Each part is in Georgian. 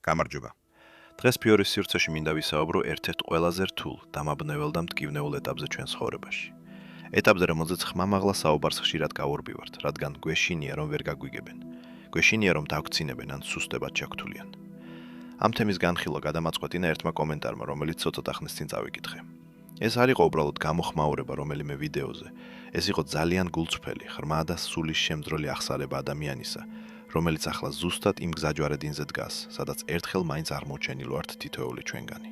გამარჯობა. დღეს ფიორის სივრცეში მინდა ვისაუბრო ერთ-ერთ ყველაზე რთულ, დამაბნეველ და მტკივნეულ ეტაპზე ჩვენ ცხოვრებაში. ეტაპზე, რომელზეც ხმამაღლა საუბარს ხშირად გავურბივართ, რადგან გვეშინია, რომ ვერ გაგვიგებენ. გვეშინია, რომ დაგვქცინებენ ან სუსტებად ჩაგთვლიან. ამ თემის განხილვა გადამაწყვეტინა ერთმა კომენტარმა, რომელიც ცოტა ხნის წინ წავიკითხე. ეს არ იყო უბრალოდ გამოხმაურება რომელიმე ვიდეოზე. ეს იყო ძალიან გულწრფელი, ღრმა და სულის შემძროლი აღსარება ადამიანისა, რომელიც ახლა ზუსტად იმ გზაჯვარედინზე დგას, სადაც ერთხელ მაინც აღმოჩენილ ვართ თითოეული ჩვენგანი.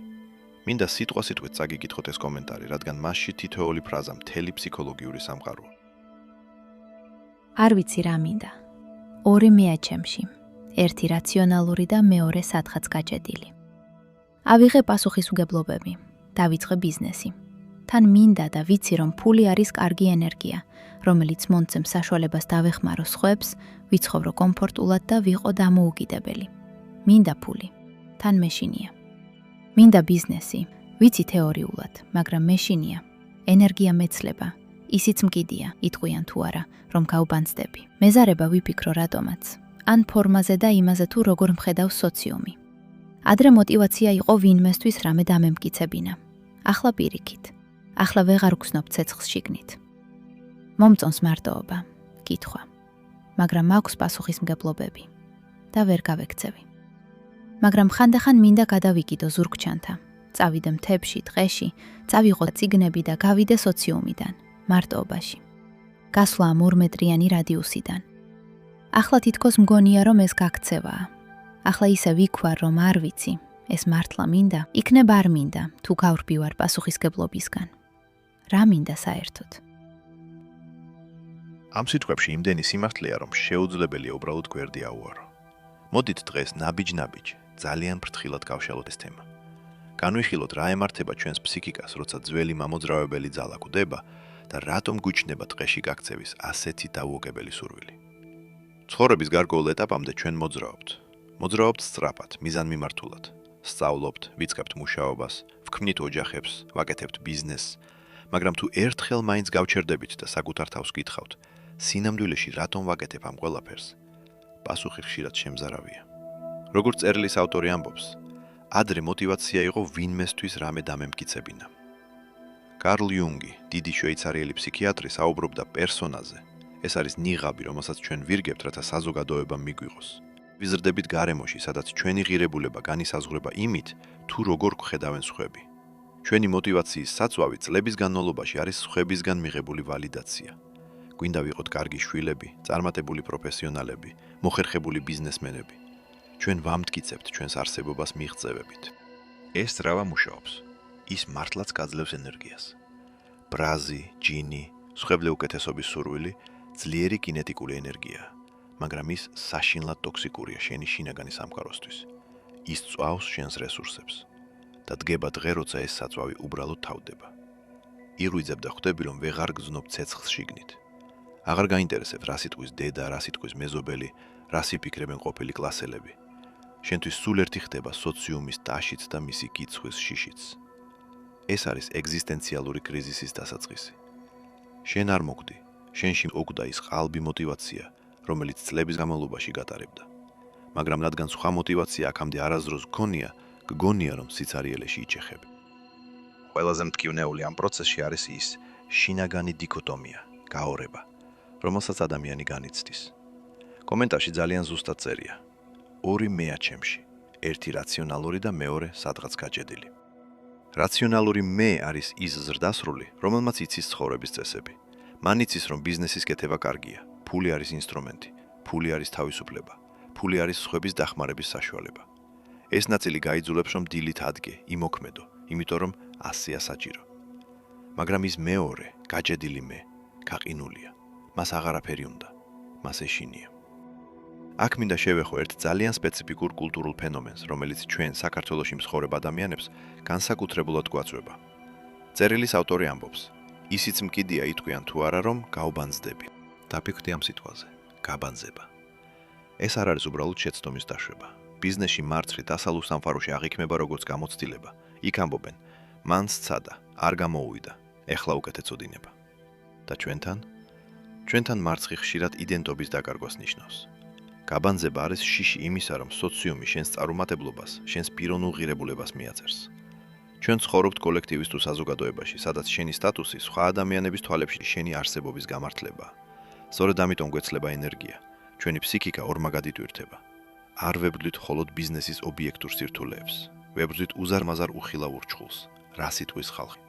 მინდა სიტყვასიტყვით წაგიკითხოთ ეს კომენტარი, რადგან მასში თითოეული ფრაზა მთელი ფსიქოლოგიური სამყაროა. არ ვიცი რა მინდა. ორი მეა ჩემში. ერთი რაციონალური და მეორე სათხაც გაჭედილი. ავიღე პასუხისმგებლობები. დავიწყე ბიზნესი. თან მინდა და ვიცი, რომ ფული არის კარგი ენერგია, რომელიც მომცემს საშუალებას დავეხმარო სხვებს, ვიცხოვრო კომფორტულად და ვიყო დამოუკიდებელი. მინდა ფული, თან მეშინია. მინდა ბიზნესი, ვიცი თეორიულად, მაგრამ მეშინია. ენერგია მეცლება, ისიც მკიდია, იტყვიან თუ არა, რომ გავბანძდები. მეზარება ვიფიქრო რატომაც, ან ფორმაზე და იმაზე თუ როგორ მხედავს სოციუმი. ადრე мотиваცია იყო ვინმესთვის რამე დამემკიცებინა. ახლა პირიქით. ახლა ვეღარ გხსნობ ცეცხლს შიგნით. მომწონს მარტოობა, კითხვა. მაგრამ მაქვს პასუხისმგებლობები და ვერ გავექცევი. მაგრამ ხანდახან მინდა გადავიკიდო ზურგჩანთა. წავიდე მთებში, ტყეში, წავიღო წიგნები და გავიდე სოციუმიდან, მარტოობაში. გასვლა 2 მეტრიანი რადიუსიდან. ახლა თითქოს მგონია, რომ ეს გაქცევაა. ახლა ისე ვიქვარ, რომ არ ვიცი, ეს მართლა მინდა, იქნებ არ მინდა, თუ გავრბივარ პასუხისგებლობისგან. რა მინდა საერთოდ? ამ სიტყვებში იმდენი სიმართლეა, რომ შეუძლებელია უბრალოდ გვერდი აუარო. მოდით დღეს ნაბიჯ-ნაბიჯ, ძალიან ფრთხილად გავშალოთ ეს თემა. განვიხილოთ რა ემართება ჩვენს ფსიქიკას, როცა ძველი მამოძრავებელი ძალა გვდება და რატომ გვიჩნდება ტყეში გაქცევის ასეთი დაუოგებელი სურვილი. ცხოვრების გარკვეულ ეტაპამდე ჩვენ მოძრაობთ. მოძრაობთ სწრაფად, მიზანმიმართულად. სწავლობთ, ვიწყებთ მუშაობას, ვქმნით ოჯახებს, ვაკეთებთ ბიზნესს, მაგრამ თუ ერთხელ მაინც გავჩერდებით და საკუთარ თავს გითხავთ, სინამდვილეში რატომ ვაკეთებ ამ ყველაფერს? პასუხი ხშირად შემზარავია. როგორც წერილის ავტორი ამბობს, ადრე мотиваცია იყო ვინმესთვის რამე დამემკიცებინა. კარლ იუნგი, დიდი შვეიცარიელი ფსიქიატრი, საუბრობდა პერსონაზე. ეს არის ნიღაბი, რომელსაც ჩვენ ვირგებთ, რათა საზოგადოება მიგვიღოს. ვიზრდებით გარემოში, სადაც ჩვენი ღირებულება განისაზღვრება იმით, თუ როგორ გვხედავენ სხვები. ჩვენი мотиваციის საწვავი წლების განმავლობაში არის სხვებისგან მიღებული ვალიდაცია. გვინდა ვიყოთ კარგი შვილები, წარმატებული პროფესიონალები, მოხერხებული ბიზნესმენები. ჩვენ ვამტკიცებთ ჩვენს არსებობას მიღწევებით. ეს ძრავა მუშაობს. ის მართლაც გაძლევს ენერგიას. ბრაზი, ჯინი, სხვებლე უკეთესობის სურვილი ძლიერი კინეტიკური ენერგიაა, მაგრამ ის საშინლად ტოქსიკურია შენი შინაგანი სამყაროსთვის. ის წვავს შენს რესურსებს. და დგება დღე, როცა ეს საწვავი უბრალოდ თავდება. იღვიძებ და ხვდები, რომ ვეღარ გრძნობ ცეცხლს შიგნით. აღარ გაინტერესებ რა სიტყვის დედა, რა სიტყვის მეზობელი, რა სიფიქრებენ ყოფილი კლასელები. შენთვის სულ ერთი ხდება სოციუმის ტაშიც და მისი კიცხვის შიშიც. ეს არის ეგზისტენციალური კრიზისის დასაწყისი. შენ არ მოგდი, შენში ოგვდა ის ყალბი мотиваცია, რომელიც წლების განმავლობაში გატარებდა. მაგრამ რადგან სხვა мотиваცია აქამდე არასდროს გქონია, გგონია, რომ სიცარიელეში იჩეხები. ყველაზე მტკივნეული ამ პროცესში არის ის შინაგანი დიქოტომია, გაორება, რომელსაც ადამიანი განიცდის. კომენტარში ძალიან ზუსტად წერია. ორი მეა ჩემში, ერთი რაციონალური და მეორე სადღაც გაჭედილი. რაციონალური მე არის ის ზრდასრული, რომელმაც იცის ცხოვრების წესები. მან იცის, რომ ბიზნესის კეთება კარგია, ფული არის ინსტრუმენტი, ფული არის თავისუფლება, ფული არის სხვების დახმარების საშუალება. ეს ნაწილი გაიძულებს, რომ დილით ადგე, იმოქმედო, იმიტომ რომ ასეა საჭირო. მაგრამ ის მეორე, გაჭედილი მე, გაყინულია. მას აღარაფერი უნდა, მას ეშინია. აქ მინდა შევეხო ერთ ძალიან სპეციფიკურ კულტურულ ფენომენს, რომელიც ჩვენ საქართველოში მსხორებ ადამიანებს განსაკუთრებულად გვაწვება. წერილის ავტორი ამბობს, ისიც მკიდია იტყვიან თუ არა, რომ გავბანძდები. დაფიქრდი ამ სიტყვაზე, გაბანძება. ეს არ არის უბრალოდ შეცდომის დაშვება. ბიზნესში მარცხი დასალუ სამყაროში აღიქმება როგორც გამოცდილება. იქ ამბობენ, მან სცადა, არ გამოუვიდა, ეხლა უკეთე წოდინება. და ჩვენთან მარცხი ხშირად იდენტობის დაკარგვას ნიშნავს. გაბანძება არის შიში იმისა, რომ სოციუმი შენს წარუმატებლობას, შენს პიროვნულ ღირებულებას მიაწერს. ჩვენ ცხოვრობთ კოლექტივის თუ საზოგადოებაში, სადაც შენი სტატუსი სხვა ადამიანების თვალებში შენი არსებობის გამართლებაა. სწორედ ამიტომ გვეცლება ენერგია. ჩვენი ფსიქიკა ორმაგად იტვირთება. არ ვებრძვით მხოლოდ ბიზნესის ობიექტურ სირთულეებს, ვებრძვით უზარმაზარ უხილავ ურჩხულს, რა სიტყვის ხალხი.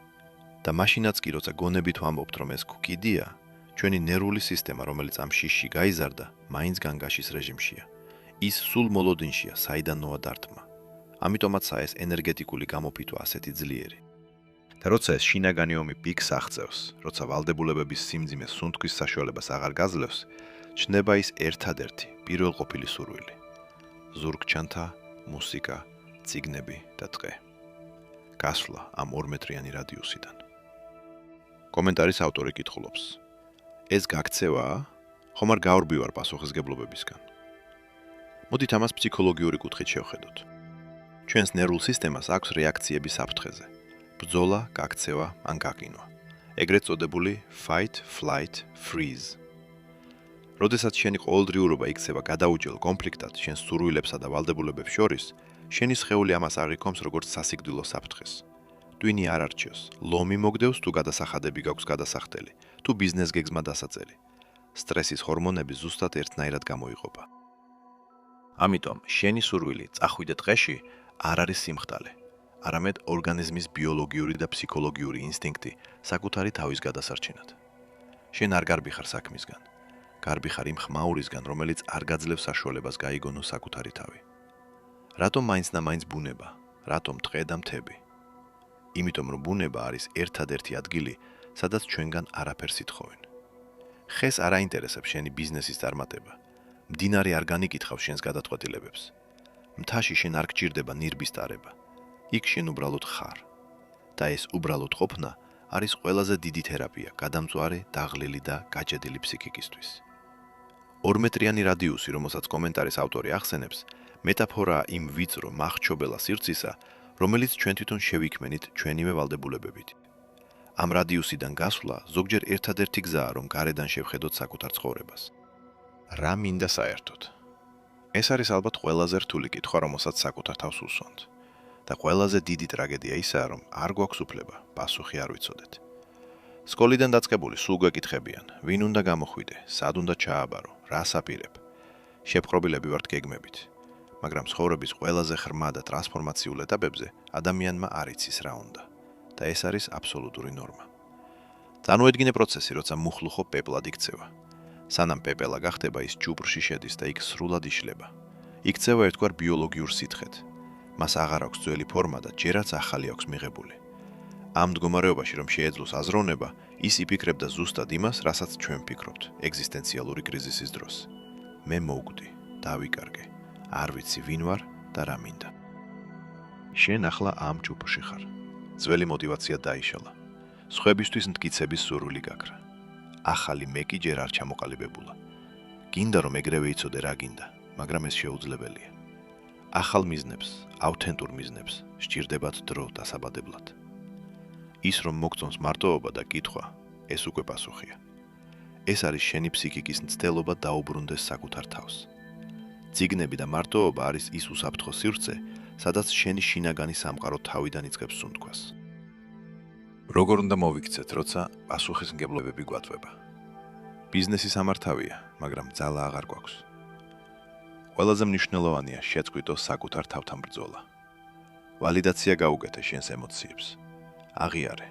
და მაშინაც კი, როცა გონებით ვამბობთ, რომ ეს გვკიდია, ჩვენი ნერვული სისტემა, რომელიც ამ შიშში გაიზარდა, მაინც განგაშის რეჟიმშია. ის სულ მოლოდინშია, საიდანოა დარტყმა. ამიტომაცაა ეს ენერგეტიკული გამოფიტვა ასეთი ძლიერი. და როცა ეს შინაგანი ომი პიკს აღწევს, როცა ვალდებულებების სიმძიმე სუნთქვის საშუალებას აღარ გაძლევს, ჩნდება ის ერთადერთი პირველყოფილი სურვილი. ზურგჩანთა, მუსიკა, წიგნები და ტყე. გასვლა ამ 2 მეტრიანი რადიუსიდან. კომენტარის ავტორი კითხულობს: ეს გაქცევაა? ხომ არ გავრბივარ პასუხისგებლობებისგან? მოდით ამას ფსიქოლოგიური კუთხით შევხედოთ. ჩვენს ნერვულ სისტემას აქვს რეაქციები საფრთხეზე: ბრძოლა, გაქცევა ან გაკინვა. ეგრეთ წოდებული fight, flight, freeze. როდესაც შენი ყოველდღიურობა იქცევა გადაუჭრელ კონფლიქტად შენს სურვილებსა და ვალდებულებებს შორის, შენი სხეული ამას აღიქონს როგორც სასიკვდილო საფრთხეს. ტვინი არ არჩევს, ლომი მოგდევს თუ გადასახადები გაქვს გადასახდელი, თუ ბიზნეს გეგზმა დასაწერი. სტრესის ჰორმონები ზუსტად ერთნაირად გამოიყოფა. ამიტომ შენი სურვილი წახვიდე ტყეში არ არის სიმხდალე, არამედ ორგანიზმის ბიოლოგიური და ფსიქოლოგიური ინსტინქტი საკუთარი თავის გადასარჩენად. შენ არ გარბი ხარ საქმისგან, გარბი ხარ იმ ხმაურისგან, რომელიც არ გაძლევს საშუალებას გაიგონო საკუთარი თავი. რატომ მაინც და მაინც ბუნება? რატომ ტყე და მთები? იმიტომ რომ ბუნება არის ერთადერთი ადგილი, სადაც ჩვენგან არაფერს ითხოვენ. ხეს არ აინტერესებს შენი ბიზნესის წარმატება. მდინარე არ განიკითხავს შენს გადაწყვეტილებებს. მთაში შენ არ გჭირდება ნირბის ტარება. იქ შენ უბრალოდ ხარ. და ეს უბრალოდ ყოფნა არის ყველაზე დიდი თერაპია გადამწვარი, დაღლილი და გაჭედილი ფსიქიკისთვის. 2 მეტრიანი რადიუსი, რომელსაც კომენტარის ავტორი ახსენებს, მეტაფორაა იმ ვიწრო მახრჩობელა სივრცისა, რომელიც ჩვენ თვითონ შევიქმნით ჩვენივე ვალდებულებებით. ამ რადიუსიდან გასვლა ზოგჯერ ერთადერთი გზაა, რომ გარედან შევხედოთ საკუთარ ცხოვრებას. რა მინდა საერთოდ? ეს არის ალბათ ყველაზე რთული კითხვა, რომელსაც საკუთარ თავს უსვამთ. და ყველაზე დიდი ტრაგედია ისაა, რომ არ გვაქვს უფლება, პასუხი არ ვიცოდეთ. სკოლიდან დაწყებული სულ გვეკითხებიან, ვინ უნდა გამოხვიდე, სად უნდა ჩააბარო, რას აპირებ. შეპყრობილები ვართ გეგმებით. მაგრამ ცხოვრების ყველაზე ღრმა და ტრანსფორმაციულ ეტაპებზე ადამიანმა არ იცის რა უნდა. და ეს არის აბსოლუტური ნორმა. წარმოედგინე პროცესი, როცა მუხლუხო პეპლად იქცევა. სანამ პეპელა გახდება, ის ჭუპრში შედის და იქ სრულად იშლება. იქცევა ერთგვარ ბიოლოგიურ სითხედ. მას აღარ აქვს ძველი ფორმა და ჯერაც ახალი აქვს მიღებული. ამ მდგომარეობაში, რომ შეეძლოს აზროვნება, ის იფიქრებდა ზუსტად იმას, რასაც ჩვენ ვფიქრობთ, ეგზისტენციალური კრიზისის დროს. მე მოვკვდი, დავიკარგე, არ ვიცი ვინ ვარ და რა მინდა. შენ ახლა ამ ჭუპრში ხარ. ძველი мотиваცია დაიშალა. სხვებისთვის მტკიცების სურვილი გაქრა. ახალი მე კი ჯერ არ ჩამოყალიბებულა. გინდა რომ ეგრევე იცოდე რა გინდა, მაგრამ ეს შეუძლებელია. ახალ მიზნებს, ავთენტურ მიზნებს სჭირდებათ დრო დასაბადებლად. ის რომ მოგწონს მარტოობა და კითხვა, ეს უკვე პასუხია. ეს არის შენი ფსიქიკის მცდელობა დაუბრუნდეს საკუთარ თავს. წიგნები და მარტოობა არის ის უსაფრთხო სივრცე, სადაც შენი შინაგანი სამყარო თავიდან იწყებს სუნთქვას. როგორ უნდა მოვიქცეთ, როცა პასუხისმგებლობები გვატვება? ბიზნესი სამართავია, მაგრამ ძალა აღარ გვაქვს. ყველაზე მნიშვნელოვანია შეწყვიტო საკუთარ თავთან ბრძოლა. ვალიდაცია გაუგეთე შენს ემოციებს. აღიარე.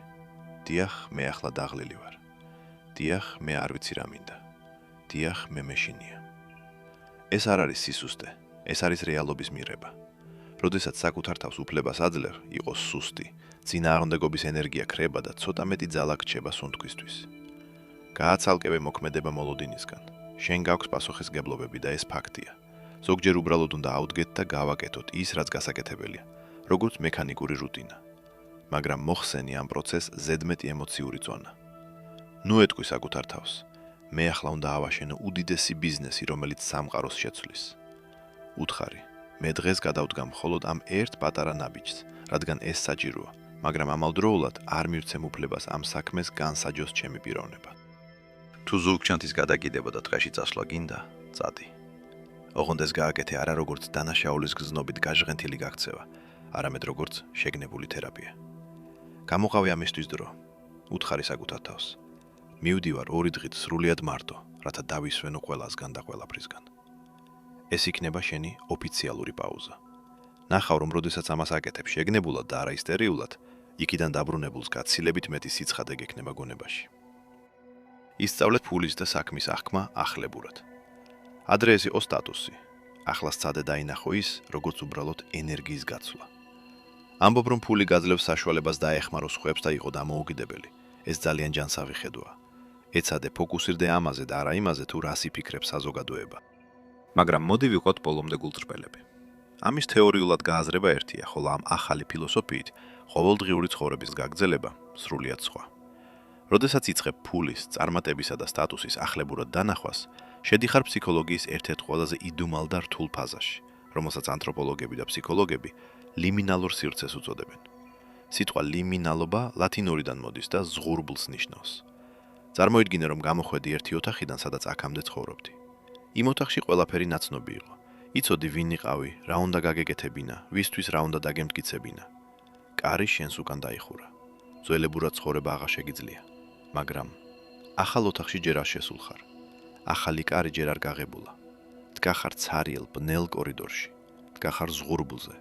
დიახ, მე ახლა დაღლილი ვარ. დიახ, მე არ ვიცი რა მინდა. დიახ, მე მეშინია. ეს არ არის სისუსტე, ეს არის რეალობის მიღება. როდესაც საკუთარ თავს უფლებას აძლევ, იყოს სუსტი, წინააღმდეგობის ენერგია ქრება და ცოტა მეტი ძალა გრჩება სუნთქვისთვის. გააცალკევე მოქმედება მოლოდინისგან. შენ გაქვს პასუხისმგებლობები და ეს ფაქტია. ზოგჯერ უბრალოდ უნდა ავდგეთ და გავაკეთოთ ის, რაც გასაკეთებელია, როგორც მექანიკური რუტინა. მაგრამ მოხსენი ამ პროცესს ზედმეტი ემოციური წონა. ნუ ეტყვი საკუთარ თავს. მე ახლა უნდა ავაშენო უდიდესი ბიზნესი, რომელიც სამყაროს შეცვლის. უთხარი, მე დღეს გადავდგა მხოლოდ ამ ერთ პატარა ნაბიჯს, რადგან ეს საჭიროა, მაგრამ ამავდროულად არ მივცემ უფლებას ამ საქმეს განსაჯოს ჩემი პიროვნება. თუ ზურგჩანთის გადაკიდება და ტყეში წასვლა გინდა, წადი. ოღონდ ეს გააკეთე არა როგორც დანაშაულის გზნობით გაჟღენთილი გაქცევა, არამედ როგორც შეგნებული თერაპია. გამოყავი ამისთვის დრო. უთხარი საკუთარ თავს. მივდივარ 2 დღით სრულიად მარტო, რათა დავისვენო ყველასგან და ყველაფრისგან. ეს იქნება შენი ოფიციალური პაუზა. ნახავ, რომ როდესაც ამას აკეთებ შეგნებულად და არა ისტერიულად, იქიდან დაბრუნებულს გაცილებით მეტი სიცხადე გექნება გონებაში. ისწავლეთ ფულის და საქმის აღქმა ახლებურად. ადრე ეს იყო სტატუსი. ახლა სცადე დაინახო ის, როგორც უბრალოდ ენერგიის გაცვლა. ამბობ, რომ ფული გაძლევს საშუალებას დაეხმაროს ხვებს და იყო დამოუკიდებელი. ეს ძალიან ჯანსაღი ხედვაა. ეცადე ფოკუსირდე ამაზე და არა იმაზე, თუ რას იფიქრებს საზოგადოება. მაგრამ მოდი ვიყოთ პოლომდე გულწრფელები. ამის თეორიულად გააზრება ერთია, ხოლო ამ ახალი ფილოსოფიით ყოველდღიური ცხოვრების გაგრძელება სრულიად სხვა. როდესაც იწყებ ფულის, წარმატებისა და სტატუსის ახლებურად დანახვას, შედიხარ ფსიქოლოგიის ერთ-ერთ ყველაზე იდუმალ და რთულ ფაზაში, რომელსაც ანთროპოლოგები და ფსიქოლოგები ლიმინალურ სივრცეს უწოდებენ. სიტყვა ლიმინალობა ლათინურიდან მოდის და ზღურბლს ნიშნავს. წარმოიდგინე, რომ გამოხვედი ერთი ოთახიდან, სადაც აქამდე ცხოვრობდი. იმ ოთახში ყველაფერი ნაცნობი იყო. იცოდი ვინ იყავი, რა უნდა გაგეკეთებინა, ვისთვის რა უნდა დაგემტკიცებინა. კარი შენს უკან დაიხურა. ძველებურად ცხოვრება აღარ შეგიძლია. მაგრამ ახალ ოთახში ჯერ არ შესულხარ. ახალი კარი ჯერ არ გაღებულა. დგახარ ცარიელ ბნელ კორიდორში. დგახარ ზღურბლზე.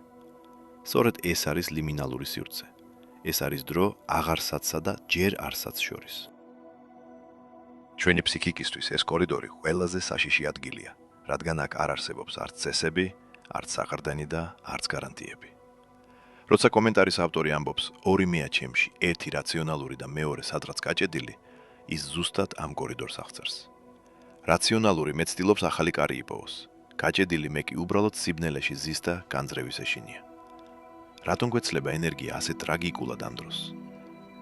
სწორედ ეს არის ლიმინალური სივრცე. ეს არის დრო აღარსაცსა და ჯერ არსაც შორის. ჩვენი ფსიქიკისთვის ეს კორიდორი ყველაზე საშიში ადგილია, რადგან აქ არ არსებობს არც წესები, არც საყრდენი და არც გარანტიები. როცა კომენტარის ავტორი ამბობს, 2 მეაჩემში, ერთი რაციონალური და მეორე სადღაც გაჭედილი, ის ზუსტად ამ კორიდორს აღწერს. რაციონალური მე ცდილობს ახალი კარი იპოვოს. გაჭედილი მე კი უბრალოდ სიბნელეში ზის და განძრევის ეშინია. რატომ გვეცლება ენერგია ასე ტრაგიკულად ამ დროს?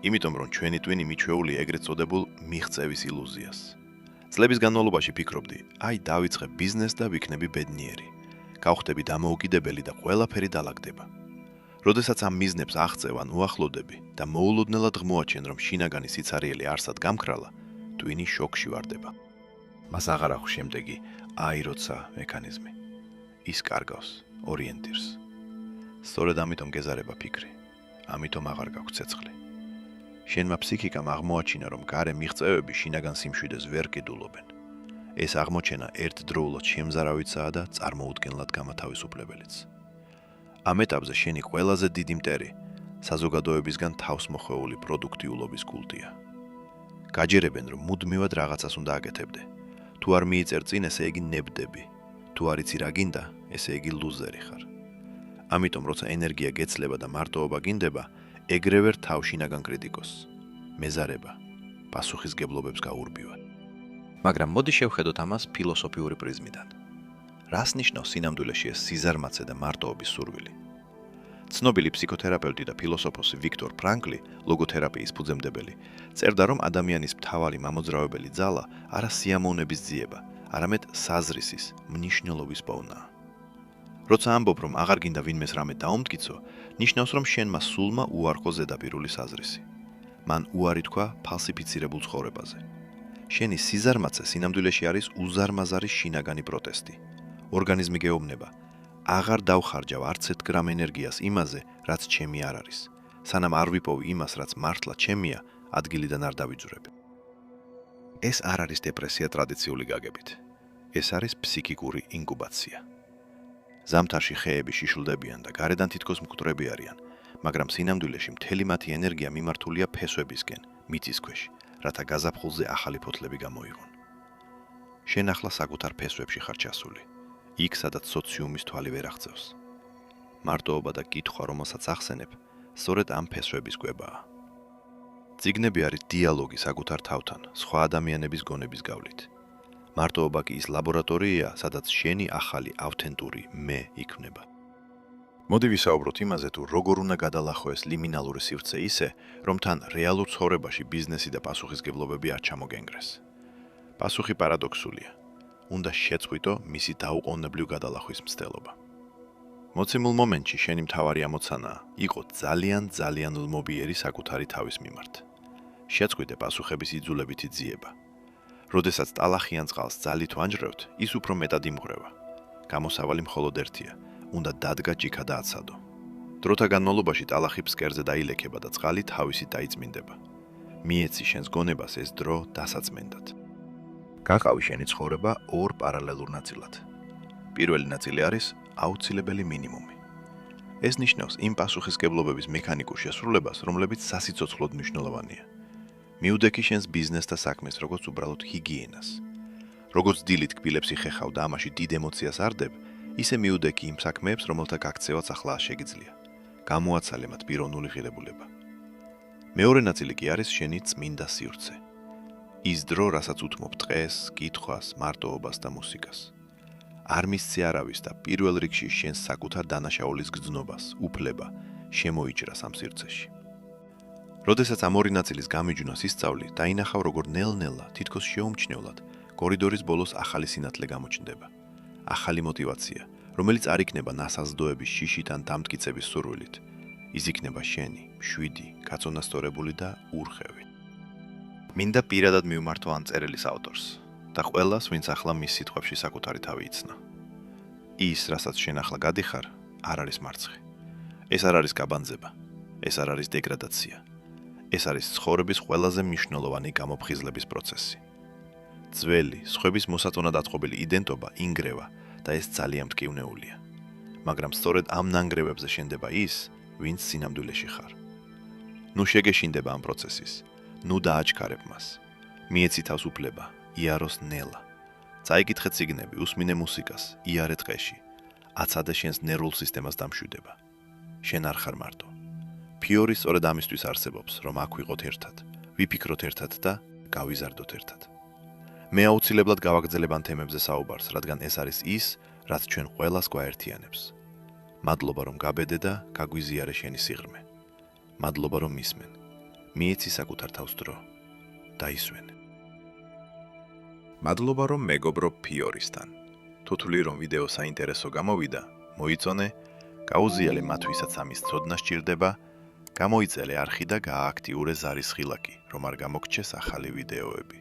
იმიტომ რომ ჩვენი ტვინი მიჩვეულია ეგრეთ წოდებულ მიღწევის ილუზიას. წლების განმავლობაში ფიქრობდი, აი დავიწყებ ბიზნეს და ვიქნები ბედნიერი. გავხდები დამოუკიდებელი და ყველაფერი დალაგდება. როდესაც ამ მიზნებს აღწევ ან უახლოვდები და მოულოდნელად ღმოაჩენ, რომ შინაგანი სიცარიელი არსად გამქრალა, ტვინი შოკში ვარდება. მას აღარ აქვს შემდეგი აი როცა მექანიზმი. ის კარგავს ორიენტირს. სწორედ ამიტომ გეზარება ფიქრი. ამიტომ აღარ გაქვს ცეცხლი. შენმა ფსიქიკამ აღმოაჩინა, რომ გარე მიღწევები შინაგან სიმშვიდეს ვერ კიდულობენ. ეს აღმოჩენა ერთდროულად შემზარავიცაა და წარმოუდგენლად გამათავისუფლებელიც. ამ ეტაპზე შენი ყველაზე დიდი მტერი საზოგადოებისგან თავს მოხვეული პროდუქტიულობის კულტია. გაჯერებენ, რომ მუდმივად რაღაცას უნდა აკეთებდე. თუ არ მიიწერ წინ, ესე იგი ნებდები. თუ არ იცი რა გინდა, ესე იგი ლუზერი ხარ. ამიტომ როცა ენერგია გეცლება და მარტოობა გინდება, ეგრევე თავშინაგან კრიტიკოსს, მეზარება, პასუხისგებლობებს გაურბივად. მაგრამ მოდი შევხედოთ ამას ფილოსოფიური პრიზმიდან. რას ნიშნავს სინამდვილეში ეს სიზარმაცე და მარტოობის სურვილი? ცნობილი ფსიქოთერაპევტი და ფილოსოფოსი ვიქტორ ფრანკლი, ლოგოთერაპიის ფუძემდებელი, წერდა, რომ ადამიანის მთავარი მამოძრავებელი ძალა არა სიამოვნების ძიება, არამედ საზრისის, მნიშვნელობის პოვნაა. როცა ამბობ, რომ აღარ გინდა ვინმეს რამე დაუმტკიცო, ნიშნავს, რომ შენმა სულმა უარყო ზედაპირული საზრისი. მან უარი თქვა ფალსიფიცირებულ ცხოვრებაზე. შენი სიზარმაცე სინამდვილეში არის უზარმაზარი შინაგანი პროტესტი. ორგანიზმი გეუბნება, აღარ დავხარჯავ არც 1 გრამ ენერგიას იმაზე, რაც ჩემი არ არის. სანამ არ ვიპოვი იმას, რაც მართლა ჩემია, ადგილიდან არ დავიძვრებ. ეს არ არის დეპრესია ტრადიციული გაგებით. ეს არის ფსიქიკური ინკუბაცია. ზამთარში ხეები შიშლდებიან და გარედან თითქოს მკვდრები არიან, მაგრამ სინამდვილეში მთელი მათი ენერგია მიმართულია ფესვებისკენ, მიწის ქვეშ, რათა გაზაფხულზე ახალი ფოთლები გამოიღონ. შენ ახლა საკუთარ ფესვებში ხარ ჩასული. იქ, სადაც სოციუმის თვალი ვერ აღწევს. მარტოობა და კითხვა, რომელსაც ახსენებ, სწორედ ამ ფესვების კვებაა. წიგნები არის დიალოგი საკუთარ თავთან, სხვა ადამიანების გონების გავლით. მარტოობა კი ის ლაბორატორია, სადაც შენი ახალი ავთენტური მე იქმნება. მოდი ვისაუბროთ იმაზე, თუ როგორ უნდა გადალახოს ლიმინალური სივრცე ისე, რომ თან რეალურ ცხოვრებაში ბიზნესი და პასუხისგებლობები არ ჩამოგენგრეს. პასუხი პარადოქსულია. უნდა შეწყვიტო მისი დაუყოვნებლივ გადალახვის მცდელობა. მოცემულ მომენტში შენი მთავარი ამოცანაა იყო ძალიან ლმობიერი საკუთარი თავის მიმართ. შეწყვიტე პასუხების იძულებითი ძიება. როდესაც ტალახიან წყალს ძალით ვანჯრევთ, ის უფრო მეტად იმღრევა. გამოსავალი მხოლოდ ერთია, უნდა დადგა ჭიქა და აცადო. დროთა განმავლობაში ტალახი ფსკერზე დაილექება და წყალი თავისით დაიწმინდება. მიეცი შენს გონებას ეს დრო დასაწმენდად. გაყავი შენი ცხოვრება ორ პარალელურ ნაწილად. პირველი ნაწილი არის აუცილებელი მინიმუმი. ეს ნიშნავს იმ პასუხისმგებლობების მექანიკურ შესრულებას, რომლებიც სასიცოცხლოდ მნიშვნელოვანია. მიუდექი შენს ბიზნეს და საქმეს, როგორც უბრალოდ ჰიგიენას. როგორც დილით კბილებს იხეხავ და ამაში დიდ ემოციას არდებ, ისე მიუდექი იმ საქმეებს, რომელთა გაქცევაც ახლა შეგიძლია. გამოაცალე მათ პიროვნული ღირებულება. მეორე ნაწილი კი არის შენი წმინდა სივრცე. ის დრო, რასაც უთმობ ტყეს, კითხვას, მარტოობას და მუსიკას. არ მისცე არავის და პირველ რიგში შენს საკუთარ დანაშაულის გრძნობას, უფლება, შემოიჭრას ამ სივრცეში. როდესაც ამ ორი ნაწილის გამიჯვნას ისწავლი, დაინახავ როგორ ნელ-ნელა, თითქოს შეუმჩნევლად, კორიდორის ბოლოს ახალი სინათლე გამოჩნდება. ახალი мотиваცია, რომელიც არ იქნება ნასაზრდოების შიშით ან დამტკიცების სურვილით. ის იქნება შენი, მშვიდი, გაწონასწორებული და ურხევი. მინდა პირადად მივმართო ამ წერილის ავტორს და ყველას, ვინც ახლა მის სიტყვებში საკუთარი თავი იცნა. ის, რასაც შენ ახლა გადიხარ, არ არის მარცხი. ეს არ არის გაბანძება, ეს არ არის დეგრადაცია. ეს არის ცხოვრების ყველაზე მნიშვნელოვანი გამოფხიზლების პროცესი. ძველი, სხვების მოსატონად ატყობილი იდენტობა ინგრევა და ეს ძალიან მტკივნეულია. მაგრამ სწორედ ამ ნანგრევებზე შენდება ის, ვინც სინამდვილეში ხარ. ნუ შეგეშინდება ამ პროცესის, ნუ დააჩქარებ მას. მიეცი თავს უფლება, იაროს ნელა. წაიკითხე წიგნები, უსმინე მუსიკას, იარე ტყეში. აცადე შენს ნერვულ სისტემას დამშვიდება. შენ არ ხარ მარტო. ფიორი სწორედ ამისთვის არსებობს, რომ აქ ვიყოთ ერთად, ვიფიქროთ ერთად და გავიზარდოთ ერთად. მე აუცილებლად გავაგრძელებ ამ თემებზე საუბარს, რადგან ეს არის ის, რაც ჩვენ ყველას გვაერთიანებს. მადლობა რომ გაბედე და გაგვიზიარე შენი სიღრმე. მადლობა რომ მისმენ. მიეცი საკუთარ თავს დრო. დაისვენ. მადლობა რომ მეგობრობ ფიორისთან. თუ თვლი რომ ვიდეო საინტერესო გამოვიდა, მოიწონე, გაუზიალე მათ ვისაც ამის ცოდნა სჭირდება, გამოიწერე არხი და გაააქტიურე ზარის ხილაკი, რომ არ გამოგჩეს ახალი ვიდეოები.